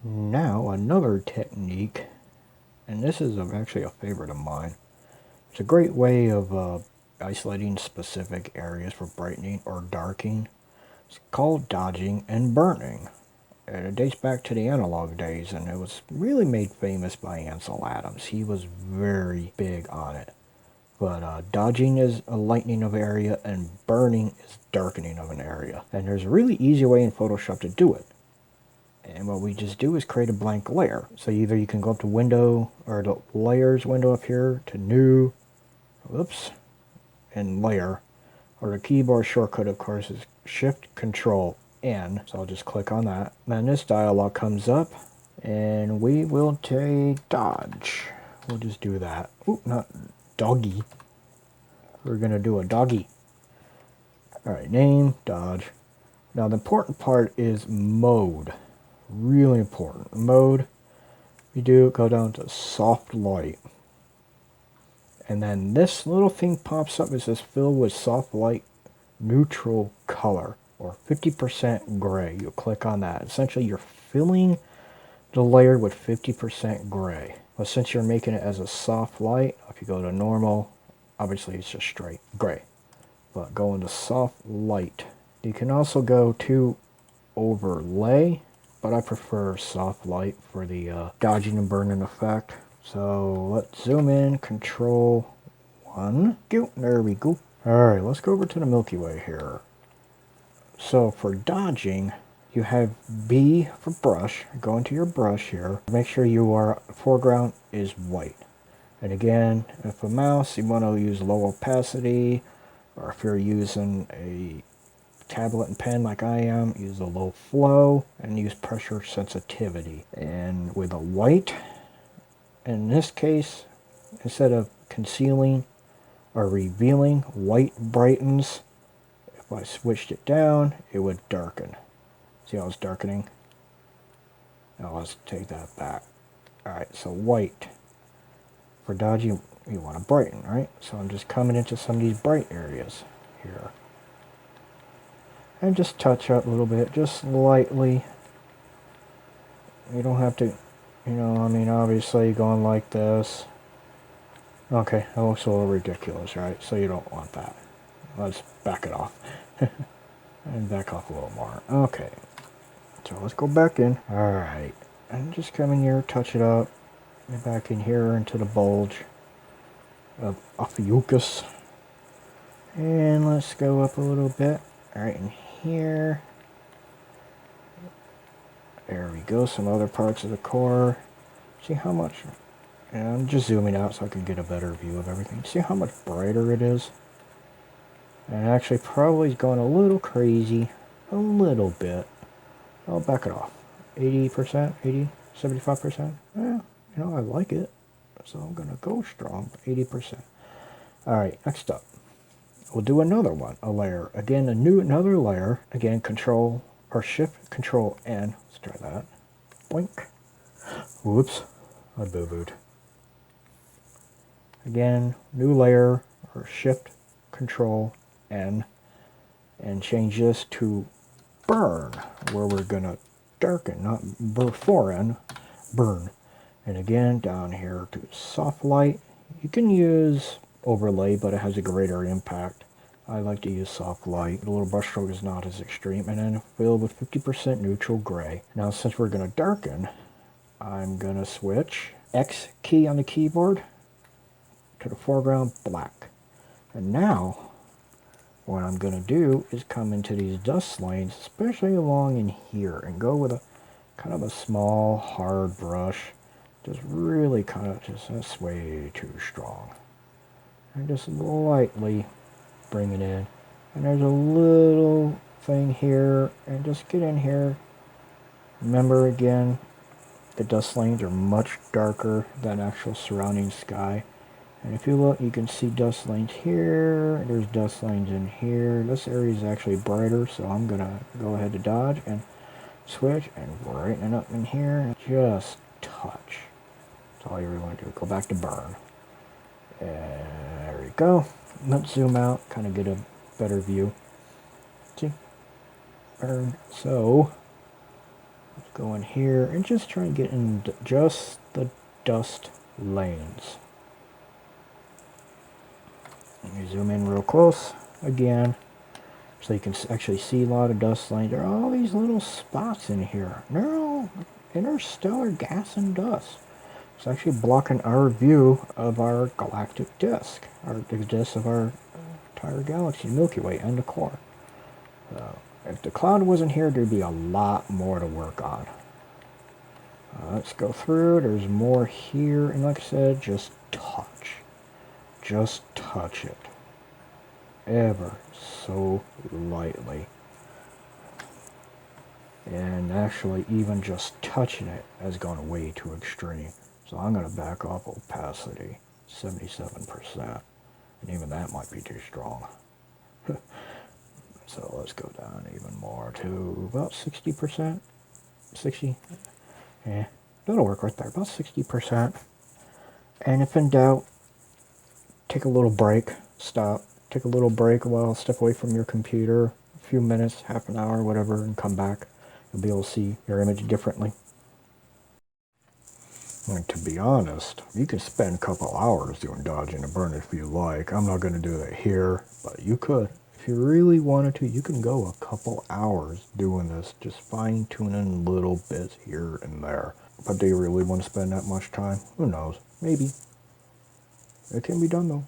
Now another technique, and this is actually a favorite of mine. It's a great way of isolating specific areas for brightening or darkening. It's called dodging and burning. And it dates back to the analog days, and it was really made famous by Ansel Adams. He was very big on it. But dodging is a lightening of an area, and burning is darkening of an area. And there's a really easy way in Photoshop to do it. And what we just do is create a blank layer. So either you can go up to Window, or the Layers window up here, to New, whoops, and Layer. Or the keyboard shortcut, of course, is Shift Control N. So I'll just click on that. Then this dialog comes up, and we will take Dodge. We'll just do that. Ooh, not Doggy. We're going to do a Doggy. Alright, Name, Dodge. Now the important part is Mode. Really important. Mode, we do go down to Soft Light. And then this little thing pops up. It says Fill with Soft Light Neutral Color, or 50% gray. You'll click on that. Essentially, you're filling the layer with 50% gray. But since you're making it as a soft light, if you go to normal, obviously it's just straight gray. But go into soft light. You can also go to overlay, but I prefer soft light for the dodging and burning effect. So let's zoom in, Control 1. There we go. Alright, let's go over to the Milky Way here. So for dodging, you have B for brush. Go into your brush here. Make sure your foreground is white. And again, if a mouse, you want to use low opacity, or if you're using a tablet and pen like I am, use a low flow and use pressure sensitivity. And with a white, in this case, instead of concealing or revealing, white brightens. If I switched it down, it would darken. See how it's darkening? Now let's take that back. Alright, so white. For dodging, you want to brighten, right? So I'm just coming into some of these bright areas here. And just touch up a little bit, just lightly. You don't have to, I mean, obviously going like this. Okay, that looks a little ridiculous, right? So you don't want that. Let's back it off. And back off a little more. Okay. So let's go back in. Alright. And just come in here, touch it up. And back in here into the bulge of Ophiuchus. And let's go up a little bit. Right in here. There we go. Some other parts of the core. See how much... And I'm just zooming out so I can get a better view of everything. See how much brighter it is? And actually probably going a little crazy. A little bit. I'll back it off. 80%? 80? 75%? Yeah, I like it. So I'm going to go strong. 80%. Alright, next up. We'll do another one. A layer. Again, another layer. Again, Control or Shift Control N. Let's try that. Blink. Whoops. I boo-booed. Again, new layer or Shift Control N. And change this to burn, where we're going to darken, not before N, burn. And again, down here to soft light. You can use overlay, but it has a greater impact. I like to use soft light. The little brush stroke is not as extreme. And then fill with 50% neutral gray. Now, since we're going to darken, I'm going to switch X key on the keyboard to the foreground black. And now, what I'm going to do is come into these dust lanes, especially along in here, and go with a kind of a small, hard brush. Just really kind of, that's way too strong. And just lightly bring it in. And there's a little thing here, and just get in here. Remember again, the dust lanes are much darker than actual surrounding sky. And if you look, you can see dust lanes here. There's dust lanes in here. This area is actually brighter, so I'm going to go ahead to dodge and switch and brighten it up in here. And just touch. That's all you really want to do. Go back to burn. And there we go. Let's zoom out, kind of get a better view. See? Burn. So, Let's go in here and just try and get in just the dust lanes. Let me zoom in real close again so you can actually see a lot of dust lanes. There are all these little spots in here. They're all interstellar gas and dust. It's actually blocking our view of our galactic disk, the disk of our entire galaxy, Milky Way, and the core. If the cloud wasn't here, there'd be a lot more to work on. Let's go through. There's more here, and like I said, just touch. Just touch it. Ever so lightly. And actually, even just touching it has gone way too extreme. So I'm going to back off opacity, 77%. And even that might be too strong. So let's go down even more to about 60%. 60? Yeah, that'll work right there, about 60%. And if in doubt, take a little break, stop, take a little break while step away from your computer, a few minutes, half an hour, whatever, and come back. You'll be able to see your image differently. And to be honest, you can spend a couple hours doing dodging and burn if you like. I'm not going to do that here, but you could. If you really wanted to, you can go a couple hours doing this, just fine-tuning little bits here and there. But do you really want to spend that much time? Who knows? Maybe. It can be done, though.